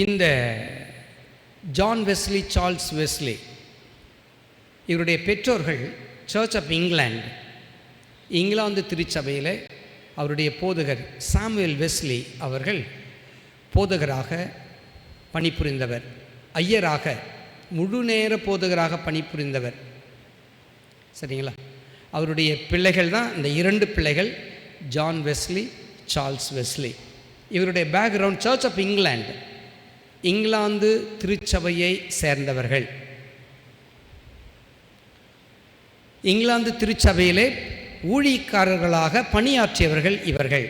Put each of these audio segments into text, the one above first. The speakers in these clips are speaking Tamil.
இந்த ஜான் வெஸ்லி, சார்ல்ஸ் வெஸ்லி இவருடைய பெற்றோர்கள் சர்ச் ஆஃப் இங்கிலாந்து திருச்சபையில் அவருடைய போதகர் சாமுவேல் வெஸ்லி அவர்கள் போதகராக பணிபுரிந்தவர், ஐயராக முழு நேர போதகராக பணிபுரிந்தவர். சரிங்களா? அவருடைய பிள்ளைகள் தான் இந்த 2 பிள்ளைகள், ஜான் வெஸ்லி, சார்ல்ஸ் வெஸ்லி. இவருடைய பேக்ரவுண்ட் சர்ச் ஆஃப் இங்கிலாந்து திருச்சபையை சேர்ந்தவர்கள். இங்கிலாந்து திருச்சபையிலே ஊழியக்காரர்களாக பணியாற்றியவர்கள் இவர்கள்.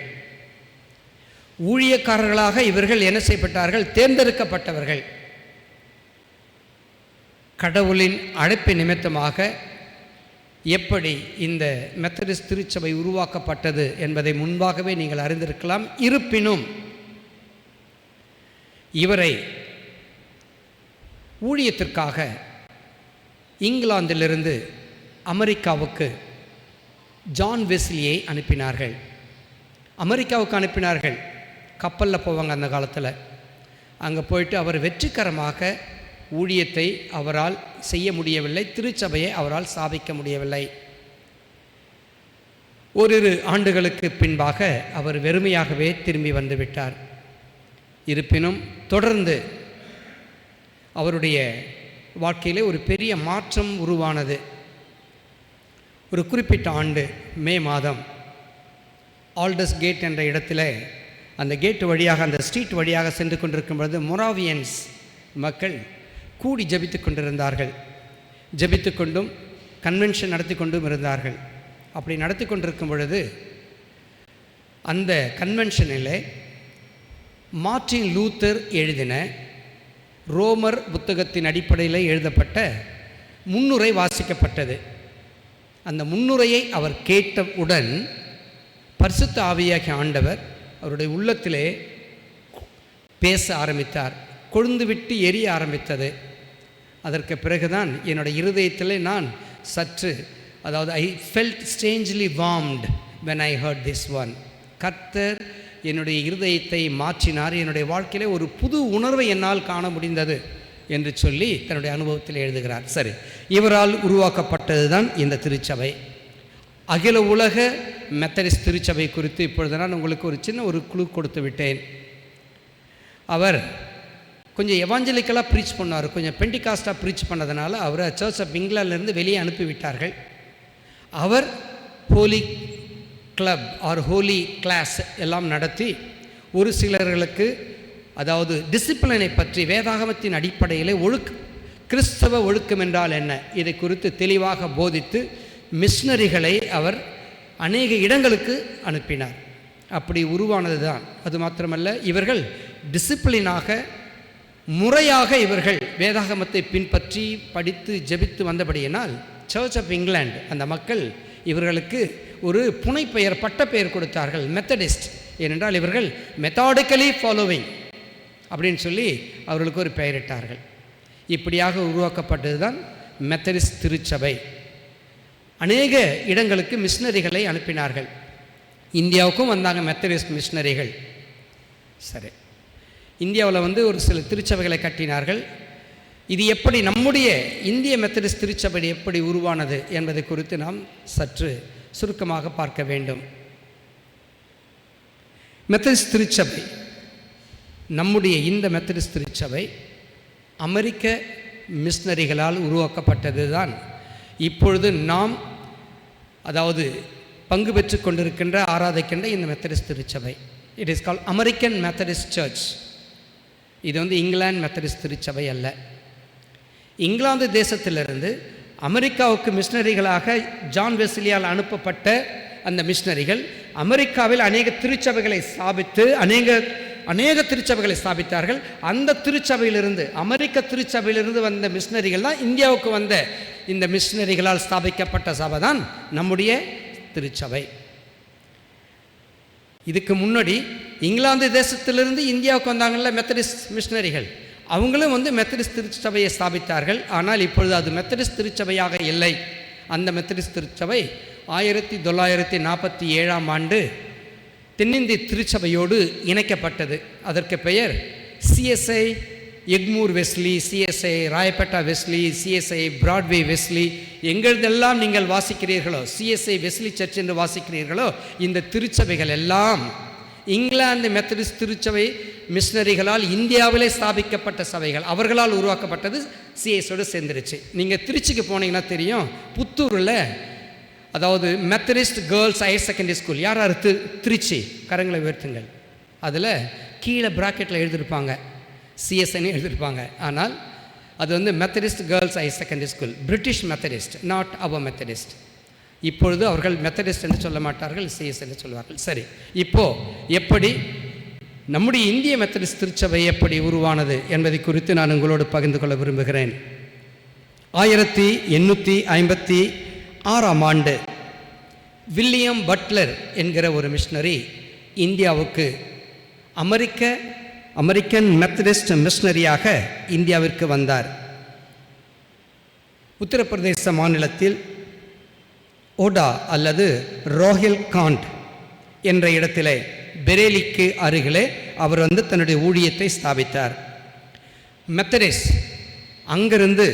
ஊழியக்காரர்களாக இவர்கள் என்ன செய்யப்பட்டார்கள்? தேர்ந்தெடுக்கப்பட்டவர்கள். கடவுளின் அழைப்பு நிமித்தமாக எப்படி இந்த மெத்தடிஸ்ட் திருச்சபை உருவாக்கப்பட்டது என்பதை முன்பாகவே நீங்கள் அறிந்திருக்கலாம். இருப்பினும் இவரை ஊழியத்திற்காக இங்கிலாந்திலிருந்து அமெரிக்காவுக்கு ஜான் வெஸ்லியை அனுப்பினார்கள். அமெரிக்காவுக்கு அனுப்பினார்கள். கப்பலில் போவாங்க அந்த காலத்தில். அங்கே போயிட்டு அவர் வெற்றிகரமாக ஊழியத்தை அவரால் செய்ய முடியவில்லை, திருச்சபையை அவரால் ஸ்தாபிக்க முடியவில்லை. ஓரிரு ஆண்டுகளுக்கு பின்பாக அவர் வெறுமையாகவே திரும்பி வந்துவிட்டார். இருப்பினும் தொடர்ந்து அவருடைய வாழ்க்கையிலே ஒரு பெரிய மாற்றம் உருவானது. ஒரு குறிப்பிட்ட ஆண்டு மே மாதம் ஆல்டஸ் கேட் என்ற இடத்துல, அந்த கேட்டு வழியாக, அந்த ஸ்ட்ரீட் வழியாக சென்று கொண்டிருக்கும் பொழுது மொராவியன்ஸ் மக்கள் கூடி ஜபித்து கொண்டிருந்தார்கள். ஜபித்து கொண்டும் கன்வென்ஷன் நடத்தி கொண்டும் இருந்தார்கள். அப்படி நடத்தி கொண்டிருக்கும் பொழுது அந்த கன்வென்ஷனில் மார்ட்டின் லூத்தர் எழுதின ரோமர் புத்தகத்தின் அடிப்படையில் எழுதப்பட்ட முன்னுரை வாசிக்கப்பட்டது. அந்த முன்னுரையை அவர் கேட்டவுடன் பரிசுத்த ஆவியாகிய ஆண்டவர் அவருடைய உள்ளத்திலே பேச ஆரம்பித்தார். கொழுந்து விட்டு எரிய ஆரம்பித்தது. அதற்கு பிறகுதான் என்னுடைய இருதயத்திலே நான் சற்று, அதாவது I felt strangely warmed when I heard this one. கர்த்தர் என்னுடைய இருதயத்தை மாற்றினார், என்னுடைய வாழ்க்கையிலே ஒரு புது உணர்வை என்னால் காண முடிந்தது என்று சொல்லி தன்னுடைய அனுபவத்தில் எழுதுகிறார். சரி, இவரால் உருவாக்கப்பட்டது தான் இந்த திருச்சபை. அகில உலக மெத்தடிஸ்ட் திருச்சபை குறித்து இப்பொழுது நான் உங்களுக்கு ஒரு சின்ன ஒரு குழு கொடுத்து விட்டேன். அவர் கொஞ்சம் எவாஞ்சலிக்கலாக ப்ரீச் பண்ணார், கொஞ்சம் பெண்டிகாஸ்டாக ப்ரீச் பண்ணதுனால அவரை சர்ச் ஆஃப் இங்கிலாந்துலேருந்து வெளியே அனுப்பிவிட்டார்கள். அவர் holy club or holy class எல்லாம் நடத்தி ஒரு சிலர்களுக்கு, அதாவது டிசிப்ளினை பற்றி வேதாகமத்தின் அடிப்படையில் கிறிஸ்தவ ஒழுக்கம் என்றால் என்ன இதை குறித்து தெளிவாக போதித்து மிஷனரிகளை அவர் அநேக இடங்களுக்கு அனுப்பினார். அப்படி உருவானது தான். அது மாத்திரமல்ல, இவர்கள் டிசிப்ளினாக முறையாக இவர்கள் வேதாகமத்தை பின்பற்றி படித்து ஜெபித்து வந்தபடியினால் சர்ச் ஆஃப் இங்கிலாந்து அந்த மக்கள் இவர்களுக்கு ஒரு புனைப்பெயர், பட்டப்பெயர் கொடுத்தார்கள், மெத்தடிஸ்ட். ஏனென்றால் இவர்கள் மெத்தாடிக்கலி ஃபாலோவிங் அப்படின்னு சொல்லி அவர்களுக்கு ஒரு பெயரிட்டார்கள். இப்படியாக உருவாக்கப்பட்டது தான் மெத்தடிஸ்ட் திருச்சபை. அநேக இடங்களுக்கு மிஷனரிகளை அனுப்பினார்கள். இந்தியாவுக்கும் வந்தாங்க மெத்தடிஸ்ட் மிஷனரிகள். சரி, இந்தியாவில் ஒரு சில திருச்சபைகளை கட்டினார்கள். இது எப்படி நம்முடைய இந்திய மெத்தடிஸ்ட் திருச்சபை எப்படி உருவானது என்பதை குறித்து நாம் சற்று சுருக்கமாக பார்க்க வேண்டும். மெத்தடிஸ்ட் திருச்சபை, நம்முடைய இந்த மெத்தடிஸ்ட் திருச்சபை அமெரிக்க மிஷனரிகளால் உருவாக்கப்பட்டது தான். இப்பொழுது நாம், அதாவது பங்கு பெற்று கொண்டிருக்கின்ற ஆராதிக்கின்ற இந்த மெத்தடிஸ்ட் திருச்சபை, it is called American Methodist search. இது இங்கிலாந்து மெத்தடிஸ்ட் திருச்சபை அல்ல. இங்கிலாந்து தேசத்திலிருந்து அமெரிக்காவுக்கு மிஷனரிகளாக ஜான் வெஸ்லியால் அனுப்பப்பட்ட அந்த மிஷனரிகள் அமெரிக்காவில் அநேக திருச்சபைகளை ஸ்தாபித்து அநேக திருச்சபைகளை ஸ்தாபித்தார்கள். அந்த திருச்சபையிலிருந்து, அமெரிக்க திருச்சபையிலிருந்து வந்த மிஷனரிகள் தான் இந்தியாவுக்கு வந்த இந்த மிஷனரிகளால் ஸ்தாபிக்கப்பட்ட சபை தான் நம்முடைய திருச்சபை. இதுக்கு முன்னாடி இங்கிலாந்து தேசத்திலிருந்து இந்தியாவுக்கு வந்தாங்கள்ல மெத்தடிஸ்ட் மிஷனரிகள், அவங்களும் மெத்தடிஸ்ட் திருச்சபையை ஸ்தாபித்தார்கள். ஆனால் இப்பொழுது அது மெத்தடிஸ்ட் திருச்சபையாக இல்லை. அந்த மெத்தடிஸ்ட் திருச்சபை 1947 தென்னிந்திய திருச்சபையோடு இணைக்கப்பட்டது. அதற்கு பெயர் CSI Egmore Wesley, CSI Royapettah Wesley, CSI Broadway Wesley, எங்களதெல்லாம் நீங்கள் வாசிக்கிறீர்களோ, சிஎஸ்ஐ வெஸ்லி சர்ச் என்று வாசிக்கிறீர்களோ, இந்த திருச்சபைகள் எல்லாம் இங்கிலாந்து மெத்தடிஸ்ட் திருச்சபை மிஷனரிகளால் இந்தியாவிலே ஸ்தாபிக்கப்பட்ட சபைகள். அவர்களால் உருவாக்கப்பட்டது. சிஎஸ்ஐயோடு சேர்ந்துருச்சு. நீங்கள் திருச்சிக்கு போனீங்கன்னா தெரியும், புத்தூரில் அதாவது Methodist girls higher secondary school. யார் யார் திருச்சி கரங்களை உயர்த்துங்கள். அதில் கீழே ப்ராக்கெட்டில் எழுதியிருப்பாங்க, சிஎஸ்ஐன்னு எழுதியிருப்பாங்க. ஆனால் அது வந்து Methodist girls higher secondary school, British Methodist, not our Methodist. இப்பொழுது அவர்கள் மெத்தடிஸ்ட் என்று சொல்ல மாட்டார்கள், சிஎஸ் என்று சொல்வார்கள். சரி, இப்போது எப்படி நம்முடைய இந்திய மெத்தடிஸ்ட் திருச்சபை எப்படி உருவானது என்பதை குறித்து நான் உங்களோடு பகிர்ந்து கொள்ள விரும்புகிறேன். 1856ஆம் ஆண்டு வில்லியம் பட்லர் என்கிற ஒரு மிஷனரி இந்தியாவுக்கு அமெரிக்கன் மெத்தடிஸ்ட் மிஷனரியாக இந்தியாவிற்கு வந்தார். உத்தரப்பிரதேச மாநிலத்தில் ஓடா அல்லது ரோஹில் காண்ட் என்ற இடத்திலே பெரேலிக்கு அருகிலே அவர் வந்து தன்னுடைய ஊழியத்தை ஸ்தாபித்தார். மெத்தடிஸ்ட் அங்கிருந்து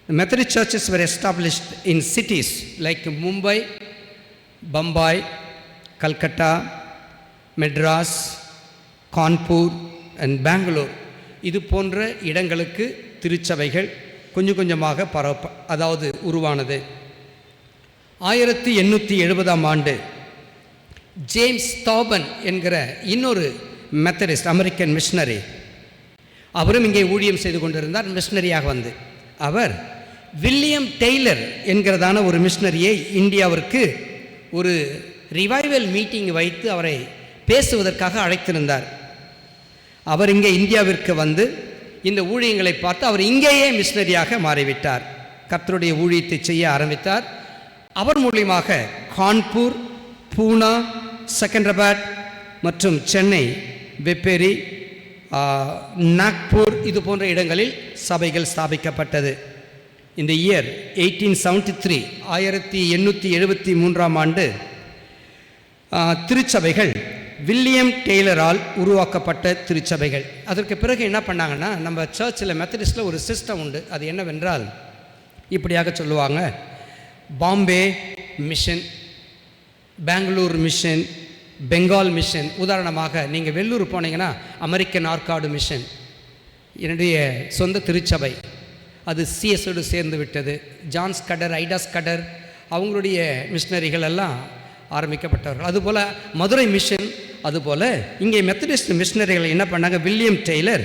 Methodist churches were established in cities like Mumbai, Bombay, Calcutta, Madras, Kanpur and Bangalore. இது போன்ற இடங்களுக்கு திருச்சபைகள் கொஞ்சம் கொஞ்சமாக அதாவது உருவானது. 1870ஆம் ஆண்டு ஜேம்ஸ் தாபன் என்கிற இன்னொரு மெத்தடிஸ்ட் அமெரிக்கன் மிஷனரி, அவரும் இங்கே ஊழியம் செய்து கொண்டிருந்தார் மிஷனரியாக வந்து. அவர் வில்லியம் டெய்லர் என்கிறதான ஒரு மிஷனரியை இந்தியாவிற்கு ஒரு ரிவைவல் மீட்டிங் வைத்து அவரை பேசுவதற்காக அழைத்திருந்தார். அவர் இங்கே இந்தியாவிற்கு வந்து இந்த ஊழியங்களை பார்த்து அவர் இங்கேயே மிஷனரியாக மாறிவிட்டார். கர்த்தருடைய ஊழியத்தை செய்ய ஆரம்பித்தார். அவர் மூலியமாக கான்பூர், பூனா, செகந்திராபாத் மற்றும் சென்னை, வெப்பேரி, நாக்பூர் இது போன்ற இடங்களில் சபைகள் ஸ்தாபிக்கப்பட்டது. இந்த இயர் 1873 1873ஆம் ஆண்டு திருச்சபைகள் வில்லியம் டெய்லரால் உருவாக்கப்பட்ட திருச்சபைகள். அதற்கு பிறகு என்ன பண்ணாங்கன்னா, நம்ம சர்ச்சில் மெத்தடிஸ்டில் ஒரு சிஸ்டம் உண்டு. அது என்னவென்றால் இப்படியாக சொல்லுவாங்க, Bombay mission, Bangalore mission, Bengal mission. உதாரணமாக நீங்கள் வெள்ளூர் போனீங்கன்னா அமெரிக்கன் ஆர்காடு மிஷன், என்னுடைய சொந்த திருச்சபை, அது சிஎஸ்ஓடு சேர்ந்து விட்டது. ஜான்ஸ் கடர், ஐடாஸ் கடர் அவங்களுடைய மிஷனரிகள் எல்லாம் ஆரம்பிக்கப்பட்டவர்கள். அதுபோல் மதுரை மிஷன். அதுபோல் இங்கே மெத்தடிஸ்ட் மிஷனரிகள் என்ன பண்ணாங்க, William Taylor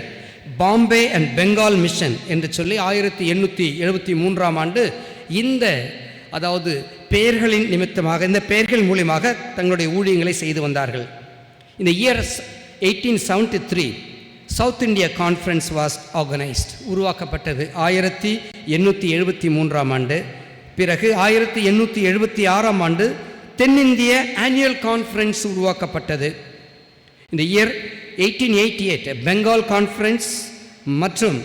Bombay and Bengal mission என்று சொல்லி 1873ஆம் ஆண்டு இந்த அதாவது பெயர்களின் நிமித்தமாக, இந்த பெயர்கள் மூலியமாக தங்களுடைய ஊழியங்களை செய்து வந்தார்கள். இந்த year 1873 south India conference was organised, உருவாக்கப்பட்டது 1873ஆம் ஆண்டு. பிறகு 1876ஆம் ஆண்டு தென்னிந்திய ஆனுவல் கான்ஃபரன்ஸ் உருவாக்கப்பட்டது. இந்த இயர் 1888 பெங்கால் கான்ஃபரன்ஸ் மற்றும்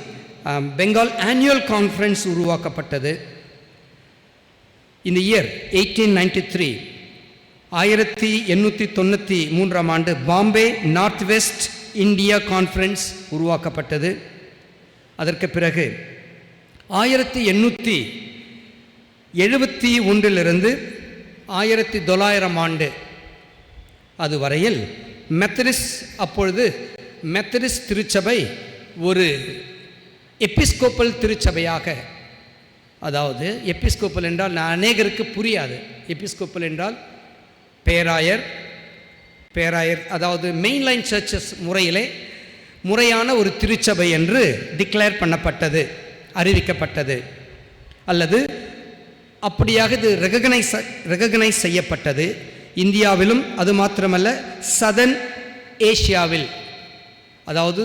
பெங்கால் ஆனுவல் கான்ஃபரன்ஸ் உருவாக்கப்பட்டது. இந்த இயர் 1893 1893ஆம் ஆண்டு Bombay north west India conference உருவாக்கப்பட்டது. அதற்கு பிறகு 1871 1900 ஆண்டு அதுவரையில் மெத்தடிஸ்ட், அப்பொழுது மெத்தடிஸ்ட் திருச்சபை ஒரு எபிஸ்கோப்பல் திருச்சபையாக, அதாவது எபிஸ்கோப்பல் என்றால் அநேகருக்கு புரியாது. எபிஸ்கோப்பல் என்றால் பேராயர், அதாவது மெயின்லைன் சர்ச்சஸ் முறையிலே முறையான ஒரு திருச்சபை என்று டிக்ளேர் பண்ணப்பட்டது, அறிவிக்கப்பட்டது, அல்லது அப்படியாக இது ரெகக்னைஸ் செய்யப்பட்டது. இந்தியாவிலும் அது மாத்திரமல்ல, சதர்ன் ஏஷியாவில், அதாவது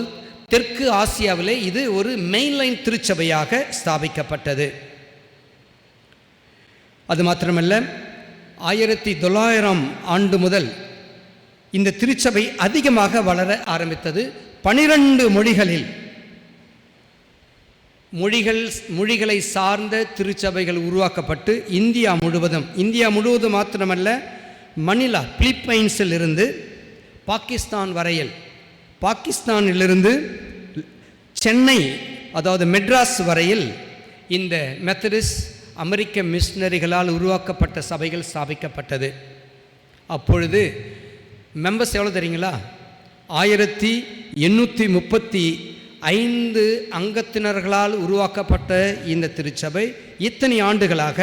தெற்கு ஆசியாவிலே இது ஒரு மெயின்லைன் திருச்சபையாக ஸ்தாபிக்கப்பட்டது. அது மாத்திரமல்ல, 1900 ஆண்டு முதல் இந்த திருச்சபை அதிகமாக வளர ஆரம்பித்தது. 12 மொழிகளை சார்ந்த திருச்சபைகள் உருவாக்கப்பட்டு இந்தியா முழுவதும் மாத்திரமல்ல, மணிலா பிலிப்பைன்ஸில் இருந்து பாகிஸ்தான் வரையில் பாகிஸ்தானிலிருந்து சென்னை, அதாவது மெட்ராஸ் வரையில் இந்த மெத்தடிஸ்ட் அமெரிக்க மிஷனரிகளால் உருவாக்கப்பட்ட சபைகள் ஸ்தாபிக்கப்பட்டது. அப்பொழுது மெம்பர்ஸ் எவ்வளோ தெரியுங்களா? 1835 அங்கத்தினர்களால் உருவாக்கப்பட்ட இந்த திருச்சபை இத்தனை ஆண்டுகளாக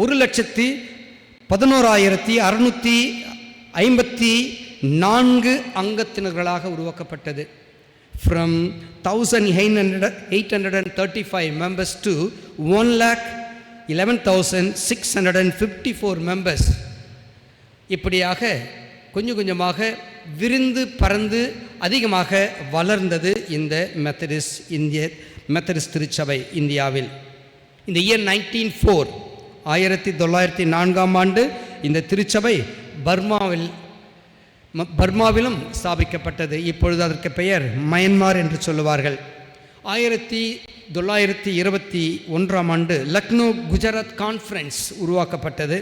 1,11,654 அங்கத்தினர்களாக உருவாக்கப்பட்டது. From 1,835 members to 1,11,654 members. இப்படியாக கொஞ்சம் கொஞ்சமாக விரிந்து பறந்து அதிகமாக வளர்ந்தது இந்த மெத்தடிஸ்ட் திருச்சபை இந்தியாவில். இந்த இயர் 1904, 1904ஆம் ஆண்டு இந்த திருச்சபை பர்மாவிலும் ஸ்தாபிக்கப்பட்டது. இப்பொழுது அதற்கு பெயர் மயன்மார் என்று சொல்லுவார்கள். 1921ஆம் ஆண்டு லக்னோ குஜராத் கான்ஃபரன்ஸ் உருவாக்கப்பட்டது.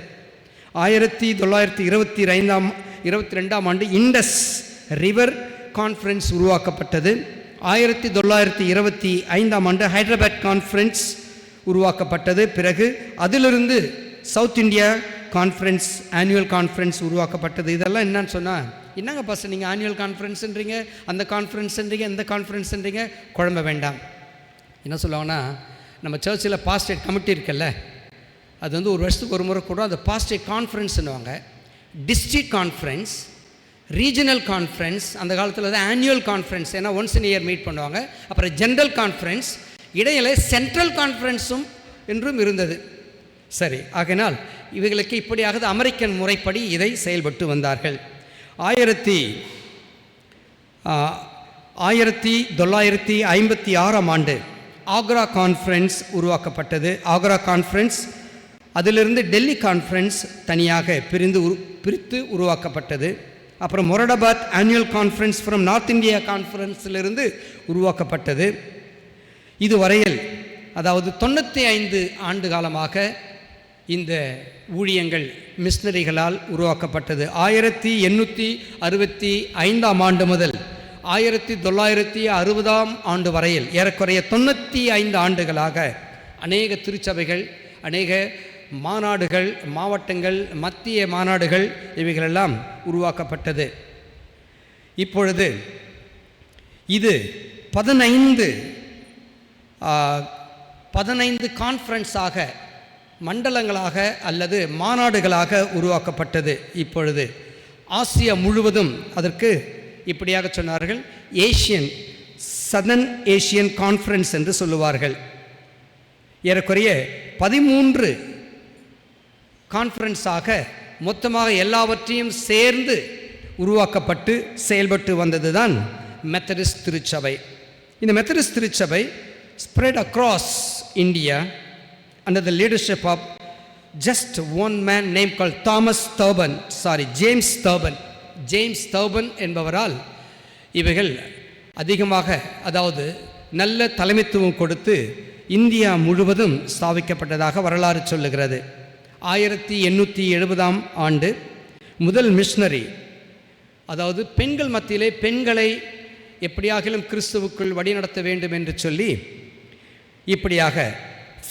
1922ஆம் ஆண்டு இண்டஸ் ரிவர் கான்ஃபரன்ஸ் உருவாக்கப்பட்டது. 1925ஆம் ஆண்டு ஹைதராபாத் கான்ஃபரன்ஸ் உருவாக்கப்பட்டது. பிறகு அதிலிருந்து south India conference, annual conference உருவாக்கப்பட்டது. இதெல்லாம் என்னன்னு சொன்னால், என்னங்க பாஸ்டர் நீங்கள் ஆனுவல் கான்ஃபரன்ஸ்ன்றீங்க, அந்த கான்ஃபரன்ஸ்ன்றீங்க, இந்த கான்ஃபரன்ஸ்ன்றீங்க, குழம்ப வேண்டாம். என்ன சொல்லுவாங்கன்னா, நம்ம சர்ச்சில் பாஸ்டேட் கமிட்டி இருக்குல்ல, அது வந்து ஒரு வருஷத்துக்கு ஒரு முறை கூட அந்த பாஸ்டேட் கான்ஃபரன்ஸ்ன்னுவாங்க. டிஸ்ட்ரிக்ட் கான்ஃபரன்ஸ், ரீஜனல் கான்ஃபரன்ஸ், அந்த காலத்தில் தான் ஆனுவல் கான்ஃபரன்ஸ், ஏன்னா ஒன்ஸ் இன் இயர் மீட் பண்ணுவாங்க. அப்புறம் ஜென்ரல் கான்ஃபரன்ஸ், இடையில சென்ட்ரல் கான்ஃபரன்ஸும் என்றும் இருந்தது. சரி, ஆகையினால் இவைகளுக்கு இப்படியாக அமெரிக்கன் முறைப்படி இதை செயல்பட்டு வந்தார்கள். 1956ஆம் ஆண்டு ஆக்ரா கான்ஃபரன்ஸ் உருவாக்கப்பட்டது. ஆக்ரா கான்ஃபரன்ஸ், அதிலிருந்து டெல்லி கான்ஃபரன்ஸ் தனியாக பிரித்து உருவாக்கப்பட்டது. அப்புறம் Moradabad annual conference from north India கான்ஃபரன்ஸிலிருந்து உருவாக்கப்பட்டது. இதுவரையில், அதாவது 95 ஆண்டு காலமாக இந்த ஊழியங்கள் மிஷனரிகளால் உருவாக்கப்பட்டது. 1865ஆம் ஆண்டு முதல் 1960ஆம் ஆண்டு வரையில் ஏறக்குறைய 95 ஆண்டுகளாக அநேக திருச்சபைகள், அநேக மாநாடுகள், மாவட்டங்கள், மத்திய மாநாடுகள் இவைகளெல்லாம் உருவாக்கப்பட்டது. இப்பொழுது இது 15 கான்ஃபரன்ஸாக, மண்டலங்களாக அல்லது மாநாடுகளாக உருவாக்கப்பட்டது. இப்பொழுது ஆசியா முழுவதும் அதற்கு இப்படியாக சொன்னார்கள், சதர்ன் ஏஷியன் கான்ஃபரன்ஸ் என்று சொல்லுவார்கள். ஏறக்குறைய 13 கான்ஃபரன்ஸாக மொத்தமாக எல்லாவற்றையும் சேர்ந்து உருவாக்கப்பட்டு செயல்பட்டு வந்தது தான் மெத்தடிஸ்ட் திருச்சபை. இந்த மெத்தடிஸ்ட் திருச்சபை spread across India under the leadership of just one man named called James Thurbon என்பவரால் இவைகள் அதிகமாக, அதாவது நல்ல தலைமைத்துவம் கொடுத்து இந்தியா முழுவதும் ஸ்தாபிக்கப்பட்டதாக வரலாறு சொல்லுகிறது. 1870ஆம் ஆண்டு முதல் மிஷனரி, அதாவது பெண்கள் மத்தியிலே பெண்களை எப்படியாகிலும் கிறிஸ்துவுக்குள் வழிநடத்த வேண்டும் என்று சொல்லி இப்படியாக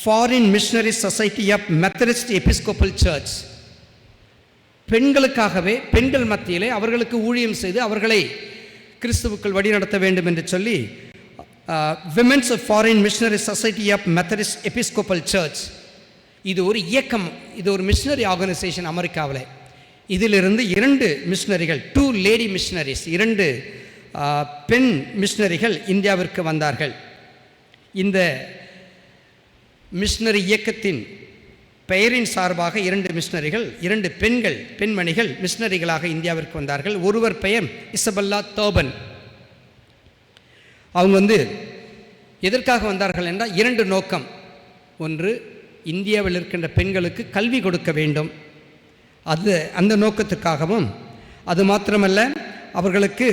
foreign missionary society of Methodist Episcopal church, பெண்களுக்காகவே பெண்கள் மத்தியிலே அவர்களுக்கு ஊழியம் செய்து அவர்களை கிறிஸ்துவுக்குள் வழிநடத்த வேண்டும் என்று சொல்லி women's foreign missionary society of Methodist Episcopal church, இது ஒரு இயக்கம், இது ஒரு மிஷனரி ஆர்கனைசேஷன் அமெரிக்காவில். இதிலிருந்து 2 மிஷனரிகள், 2 லேடி மிஷனரிஸ், 2 பெண் மிஷனரிகள் இந்தியாவிற்கு வந்தார்கள். இந்த மிஷனரி இயக்கத்தின் பெயரின் சார்பாக 2 மிஷனரிகள், 2 பெண்மணிகள் மிஷனரிகளாக இந்தியாவிற்கு வந்தார்கள். ஒருவர் பெயர் இசபெல்லா தர்பன். அவங்க எதற்காக வந்தார்கள் என்றால் 2 நோக்கம். ஒன்று, இந்தியாவில் இருக்கின்ற பெண்களுக்கு கல்வி கொடுக்க வேண்டும், அந்த நோக்கத்துக்காகவும், அது மாத்திரமல்ல அவர்களுக்கு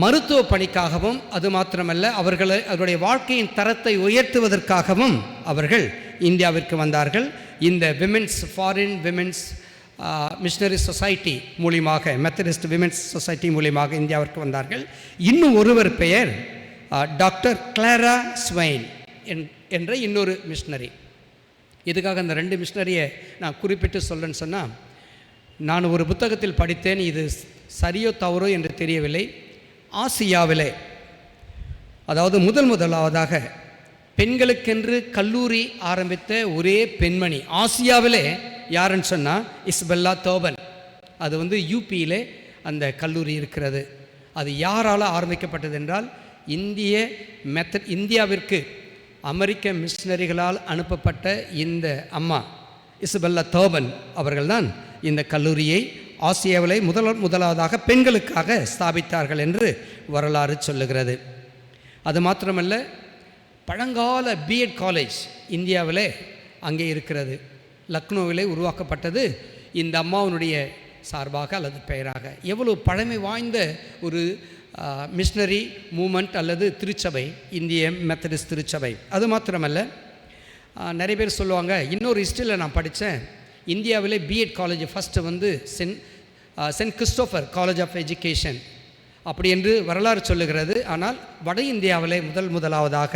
மருத்துவ பணிக்காகவும், அது மாத்திரமல்ல அவருடைய வாழ்க்கையின் தரத்தை உயர்த்துவதற்காகவும் அவர்கள் இந்தியாவிற்கு வந்தார்கள். இந்த ஃபாரின் விமென்ஸ் மிஷனரி சொசைட்டி மூலியமாக, மெத்தடிஸ்ட் விமென்ஸ் சொசைட்டி மூலியமாக இந்தியாவிற்கு வந்தார்கள். இன்னும் ஒருவர் பெயர் டாக்டர் கிளாரா ஸ்வைன் என்ற இன்னொரு மிஷனரி. இதுக்காக அந்த 2 மிஷனரியை நான் குறிப்பிட்டு சொல்கிறேன்னு சொன்னால், நான் ஒரு புத்தகத்தில் படித்தேன், இது சரியோ தவறோ என்று தெரியவில்லை. ஆசியாவிலே, அதாவது முதலாவதாக பெண்களுக்கென்று கல்லூரி ஆரம்பித்த ஒரே பெண்மணி ஆசியாவிலே யாருன்னு சொன்னால் இசபெல்லா தோபன். அது யூபியிலே அந்த கல்லூரி இருக்கிறது. அது யாரால் ஆரம்பிக்கப்பட்டது என்றால், இந்தியாவிற்கு அமெரிக்க மிஷனரிகளால் அனுப்பப்பட்ட இந்த அம்மா இசபெல்லா தோபன் அவர்கள்தான் இந்த கல்லூரியை ஆசியாவிலே முதலாவதாக பெண்களுக்காக ஸ்தாபித்தார்கள் என்று வரலாறு சொல்லுகிறது. அது மாத்திரமல்ல, பழங்கால பிஎட் காலேஜ் இந்தியாவிலே அங்கே இருக்கிறது. லக்னோவிலே உருவாக்கப்பட்டது இந்த அம்மாவினுடைய சார்பாக அல்லது பெயராக. எவ்வளவு பழமை வாய்ந்த ஒரு மிஷனரி மூமெண்ட் அல்லது திருச்சபை, இந்திய மெத்தடிஸ்ட் திருச்சபை. அது மாத்திரமல்ல, நிறைய பேர் சொல்லுவாங்க, இன்னொரு ஹிஸ்ட்ரியில் நான் படித்தேன், இந்தியாவிலே BEd college first Saint Christopher college of education அப்படி என்று வரலாறு சொல்லுகிறது. ஆனால் வட இந்தியாவிலே முதலாவதாக,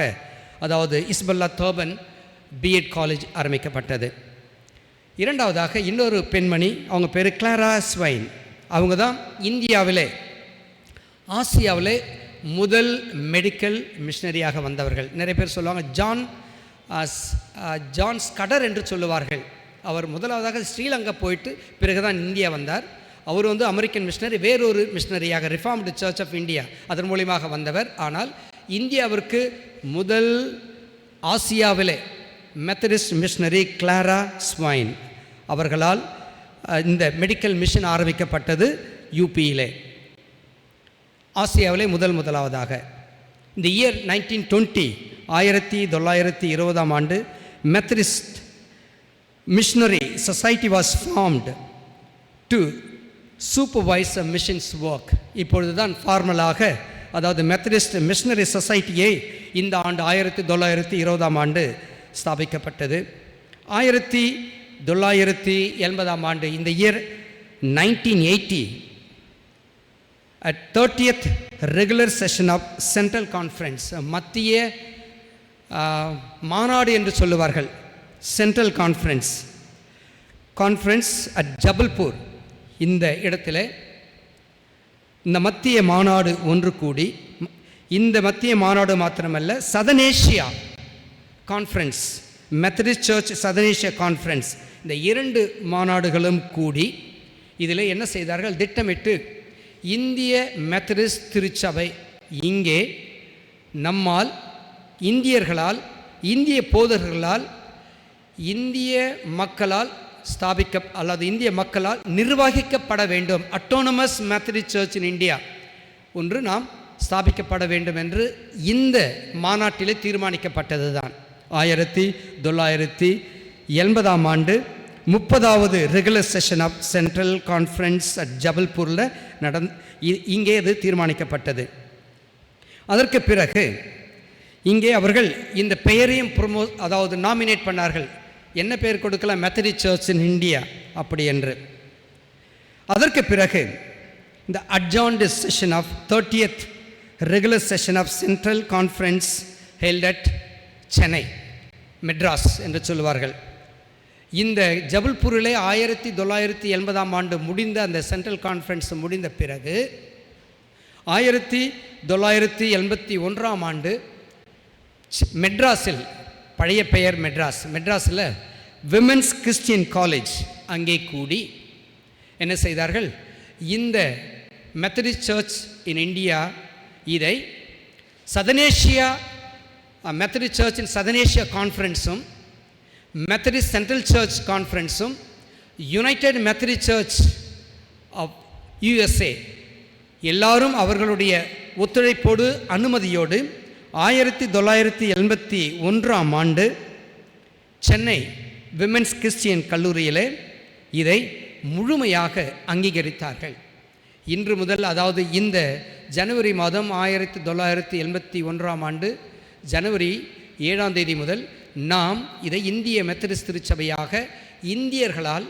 அதாவது இசபெல்லா தோபன் பிஎட் காலேஜ் ஆரம்பிக்கப்பட்டது. இரண்டாவதாக இன்னொரு பெண்மணி, அவங்க பேர் கிளாரா ஸ்வைன். அவங்க தான் இந்தியாவிலே ஆசியாவிலே முதல் மெடிக்கல் மிஷனரியாக வந்தவர்கள். நிறைய பேர் சொல்லுவாங்க ஜான் ஸ்கடர் என்று சொல்லுவார்கள். அவர் முதலாவதாக ஸ்ரீலங்கா போயிட்டு பிறகுதான் இந்தியா வந்தார். அவர் அமெரிக்கன் மிஷனரி, வேறொரு மிஷனரியாக ரிஃபார்ம்டு சர்ச் ஆஃப் இந்தியா அதன் மூலியமாக வந்தவர். ஆனால் இந்தியாவிற்கு முதல் ஆசியாவிலே மெத்தடிஸ்ட் மிஷனரி கிளாரா ஸ்வைன் அவர்களால் இந்த மெடிக்கல் மிஷன் ஆரம்பிக்கப்பட்டது யூபியிலே, ஆசியாவிலே முதலாவதாக. இந்த இயர் 1920 1920ஆம் ஆண்டு Methodist missionary society was formed to supervise a missions work. இப்பொழுது தான் ஃபார்மலாக, அதாவது மெத்தடிஸ்ட் மிஷனரி சொசைட்டியை இந்த ஆண்டு 1920ஆம் ஆண்டு ஸ்தாபிக்கப்பட்டது. 1980ஆம் ஆண்டு, இந்த year 1980, at 30th regular session of Central Conference, மத்திய மாநாடு என்று சொல்லுவார்கள், சென்ட்ரல் கான்ஃபரன்ஸ் அட் ஜபல்பூர். இந்த இடத்துல இந்த மத்திய மாநாடு ஒன்று கூடி, இந்த மத்திய மாநாடு மாத்திரமல்ல, southern Asia conference, Methodist church southern Asia conference, இந்த 2 மாநாடுகளும் கூடி இதில் என்ன செய்தார்கள், திட்டமிட்டு இந்திய மெத்தடிஸ்ட் திருச்சபை இங்கே நம்மால், இந்தியர்களால், இந்திய போதகர்களால், இந்திய மக்களால் அல்லது இந்திய மக்களால் நிர்வகிக்கப்பட வேண்டும். Autonomous Methodist church in India ஒன்று நாம் ஸ்தாபிக்கப்பட வேண்டும் என்று இந்த மாநாட்டிலே தீர்மானிக்கப்பட்டது தான். 1980ஆம் ஆண்டு 30வது regular session of central conference at ஜபல்பூரில் இங்கே இது தீர்மானிக்கப்பட்டது. அதற்கு பிறகு இங்கே அவர்கள் இந்த பெயரையும் அதாவது நாமினேட் பண்ணார்கள். என்ன பெயர் கொடுக்கலாம், மெத்தடிஸ்ட் சர்ச் இன் இந்தியா அப்படி என்று. அதற்கு பிறகு இந்த adjourned session of 30th regular session of central conference held at Chennai, Madras என்று சொல்லுவார்கள். இந்த ஜபல்பூரிலே 1980ஆம் ஆண்டு முடிந்த அந்த சென்ட்ரல் கான்ஃபரன்ஸ் முடிந்த பிறகு 1981ஆம் ஆண்டு மெட்ராஸில், பழைய பெயர் மெட்ராஸில் விமென்ஸ் கிறிஸ்டியன் காலேஜ் அங்கே கூடி என்ன செய்தார்கள், இந்த மெத்தடிஸ்ட் சர்ச் இன் இந்தியா இதை Southern Asia Methodist church in Southern Asia கான்ஃபரன்ஸும், மெத்தடிஸ்ட் சென்ட்ரல் சர்ச் கான்ஃபரன்ஸும், united Methodist church of USA எல்லாரும் அவர்களுடைய ஒத்துழைப்போடு அனுமதியோடு 1981ஆம் ஆண்டு சென்னை விமென்ஸ் கிறிஸ்டியன் கல்லூரியிலே இதை முழுமையாக அங்கீகரித்தார்கள். இன்று முதல், அதாவது இந்த ஜனவரி மாதம் 1981ஆம் ஆண்டு ஜனவரி 7ஆம் தேதி முதல் நாம் இதை இந்திய மெத்தடிஸ்ட் திருச்சபையாக இந்தியர்களால்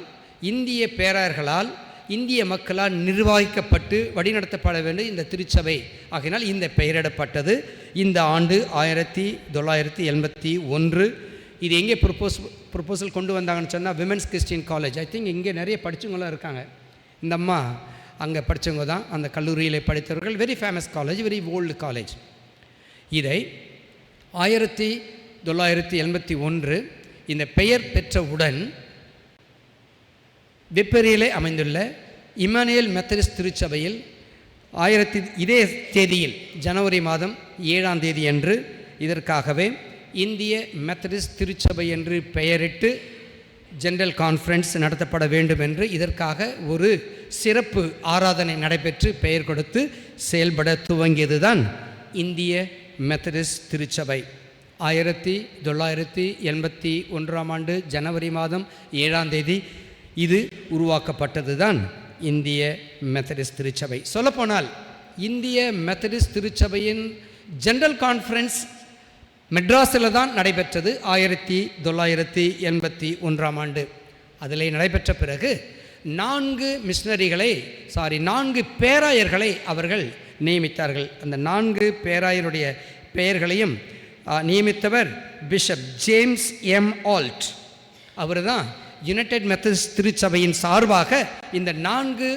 இந்திய பேராயர்களால் இந்திய மக்களால் நிர்வகிக்கப்பட்டு வழிநடத்தப்பட வேண்டும் இந்த திருச்சபை. ஆகையினால் இந்த பெயரிடப்பட்டது. இந்த ஆண்டு 1981. இது எங்கே ப்ரொப்போசல் கொண்டு வந்தாங்கன்னு சொன்னால் women's Christian college. I think இங்கே நிறைய படித்தவங்களாம் இருக்காங்க. இந்த அம்மா அங்கே படித்தவங்க தான், அந்த கல்லூரியில் படித்தவர்கள். Very famous college, very old college. இதை 1981 இந்த பெயர் பெற்றவுடன் வெப்பேரியிலே அமைந்துள்ள இம்மானுவேல் மெத்தடிஸ்ட் திருச்சபையில் இதே தேதியில் ஜனவரி மாதம் 7ஆம் தேதி அன்று இதற்காகவே இந்திய மெத்தடிஸ்ட் திருச்சபை என்று பெயரிட்டு ஜெனரல் கான்ஃபரன்ஸ் நடத்தப்பட வேண்டும் என்று இதற்காக ஒரு சிறப்பு ஆராதனை நடைபெற்று பெயர் கொடுத்து செயல்பட துவங்கியது தான் இந்திய மெத்தடிஸ்ட் திருச்சபை. 1981ஆம் ஆண்டு ஜனவரி மாதம் 7ஆம் தேதி இது உருவாக்கப்பட்டது தான் இந்திய மெத்தடிஸ்ட் திருச்சபை. சொல்லப்போனால் இந்திய மெத்தடிஸ்ட் திருச்சபையின் ஜெனரல் கான்ஃபரன்ஸ் மெட்ராஸில் தான் நடைபெற்றது 1981ஆம் ஆண்டு. அதில் நடைபெற்ற பிறகு 4 பேராயர்களை அவர்கள் நியமித்தார்கள். அந்த 4 பேராயருடைய பெயர்களையும் நியமித்தவர் பிஷப் ஜேம்ஸ் எம் ஆல்ட். அவர் தான் யுனைடெட் மெத்தடிஸ்ட் திருச்சபையின் சார்பாக இந்த 4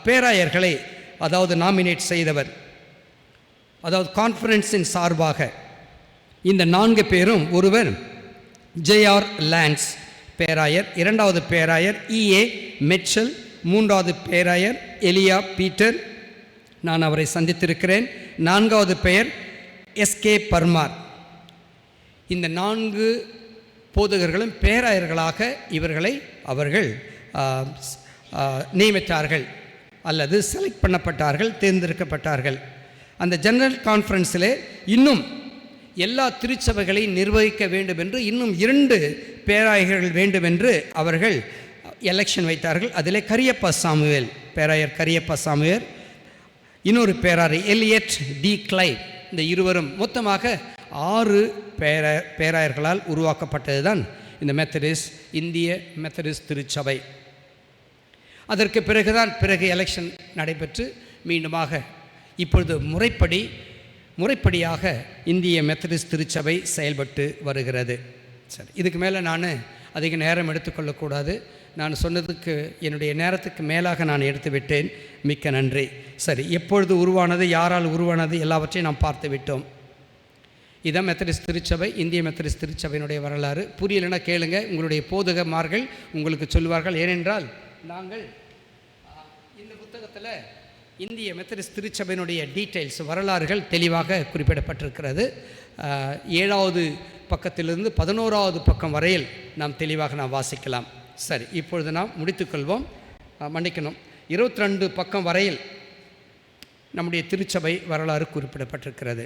பேராயர்களை அதாவது நாமினேட் செய்தவர். அதாவது கான்ஃபரன்ஸின் சார்பாக இந்த 4 பேரும், ஒருவர் ஜேஆர் லான்ஸ் பேராயர், 2வது பேராயர் இஏ மெச்சல், 3வது பேராயர் எலியா பீட்டர், நான் அவரை சந்தித்திருக்கிறேன், 4வது பெயர் எஸ்கே பர்மார். இந்த 4 போதகர்களும் பேராயர்களாக இவர்களை அவர்கள் நியமித்தார்கள் அல்லது செலக்ட் பண்ணப்பட்டார்கள், தேர்ந்தெடுக்கப்பட்டார்கள். அந்த ஜெனரல் கான்ஃபரன்ஸில் இன்னும் எல்லா திருச்சபைகளையும் நிர்வகிக்க வேண்டும் என்று இன்னும் 2 பேராயர்கள் வேண்டும் என்று அவர்கள் எலெக்ஷன் வைத்தார்கள். அதிலே கரியப்பா சாமுவேல், பேராயர் கரியப்பா சாமுவேல், இன்னொரு பேராயர் எலியட் டி கிளைவ். இந்த இருவரும் மொத்தமாக 6 பேராயர்களால் உருவாக்கப்பட்டது தான் இந்த இந்திய மெத்தடிஸ்ட் திருச்சபை. அதற்கு பிறகு எலெக்ஷன் நடைபெற்று மீண்டுமாக இப்பொழுது முறைப்படியாக இந்திய மெத்தடிஸ்ட் திருச்சபை செயல்பட்டு வருகிறது. சரி, இதுக்கு மேலே நான் அதிக நேரம் எடுத்துக்கொள்ளக்கூடாது. நான் சொன்னதுக்கு என்னுடைய நேரத்துக்கு மேலாக நான் எடுத்து விட்டேன். மிக்க நன்றி. சரி, எப்பொழுது உருவானது, யாரால் உருவானது, எல்லாவற்றையும் நாம் பார்த்து விட்டோம். இதான் மெத்தடிஸ்ட் திருச்சபை, இந்திய மெத்தடிஸ்ட் திருச்சபையினுடைய வரலாறு. புரியலைன்னா கேளுங்க, உங்களுடைய போதகமார்கள் உங்களுக்கு சொல்லுவார்கள். ஏனென்றால் நாங்கள் இந்த புத்தகத்தில் இந்திய மெத்தடிஸ்ட் திருச்சபையினுடைய டீட்டெயில்ஸ், வரலாறுகள் தெளிவாக குறிப்பிடப்பட்டிருக்கிறது. 7வது பக்கத்திலிருந்து 11வது பக்கம் வரையில் நாம் தெளிவாக வாசிக்கலாம். சரி, இப்பொழுது நாம் முடித்துக்கொள்வோம். மன்னிக்கணும், 22 பக்கம் வரையில் நம்முடைய திருச்சபை வரலாறு குறிப்பிடப்பட்டிருக்கிறது.